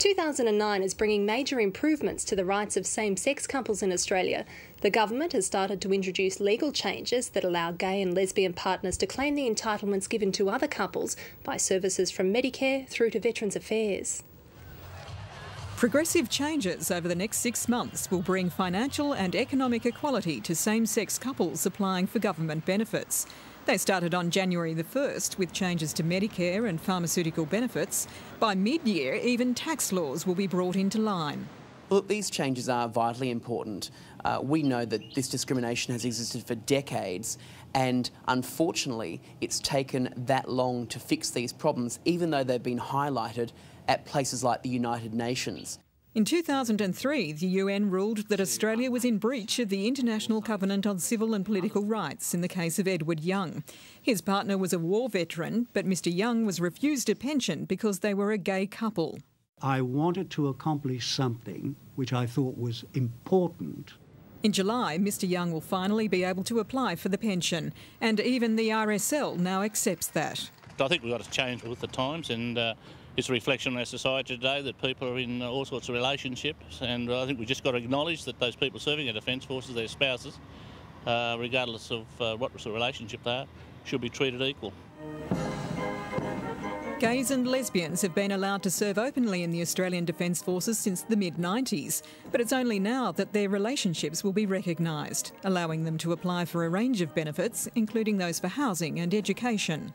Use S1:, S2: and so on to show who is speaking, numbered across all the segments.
S1: 2009 is bringing major improvements to the rights of same-sex couples in Australia. The government has started to introduce legal changes that allow gay and lesbian partners to claim the entitlements given to other couples by services from Medicare through to Veterans Affairs.
S2: Progressive changes over the next 6 months will bring financial and economic equality to same-sex couples applying for government benefits. They started on January the 1st with changes to Medicare and pharmaceutical benefits. By mid-year, even tax laws will be brought into line.
S3: Well, these changes are vitally important. We know that this discrimination has existed for decades, and unfortunately it's taken that long to fix these problems, even though they've been highlighted at places like the United Nations.
S2: In 2003, the UN ruled that Australia was in breach of the International Covenant on Civil and Political Rights in the case of Edward Young. His partner was a war veteran, but Mr Young was refused a pension because they were a gay couple.
S4: I wanted to accomplish something which I thought was important.
S2: In July, Mr Young will finally be able to apply for the pension, and even the RSL now accepts that.
S5: I think we've got to change with the times, and it's a reflection on our society today that people are in all sorts of relationships, and I think we've just got to acknowledge that those people serving our Defence Forces, their spouses, regardless of what sort of relationship they are, should be treated equal.
S2: Gays and lesbians have been allowed to serve openly in the Australian Defence Forces since the mid-90s, but it's only now that their relationships will be recognised, allowing them to apply for a range of benefits, including those for housing and education.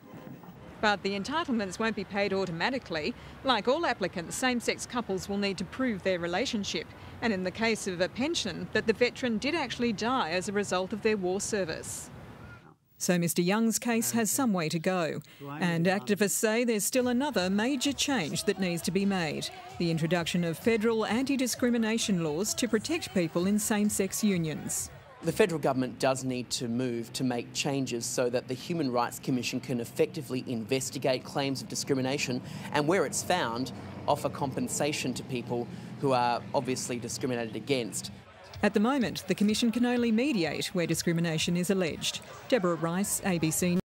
S2: But the entitlements won't be paid automatically. Like all applicants, same-sex couples will need to prove their relationship, and in the case of a pension, that the veteran did actually die as a result of their war service. So Mr Young's case has some way to go, and activists say there's still another major change that needs to be made: the introduction of federal anti-discrimination laws to protect people in same-sex unions.
S3: The federal government does need to move to make changes so that the Human Rights Commission can effectively investigate claims of discrimination, and where it's found, offer compensation to people who are obviously discriminated against.
S2: At the moment, the Commission can only mediate where discrimination is alleged. Deborah Rice, ABC.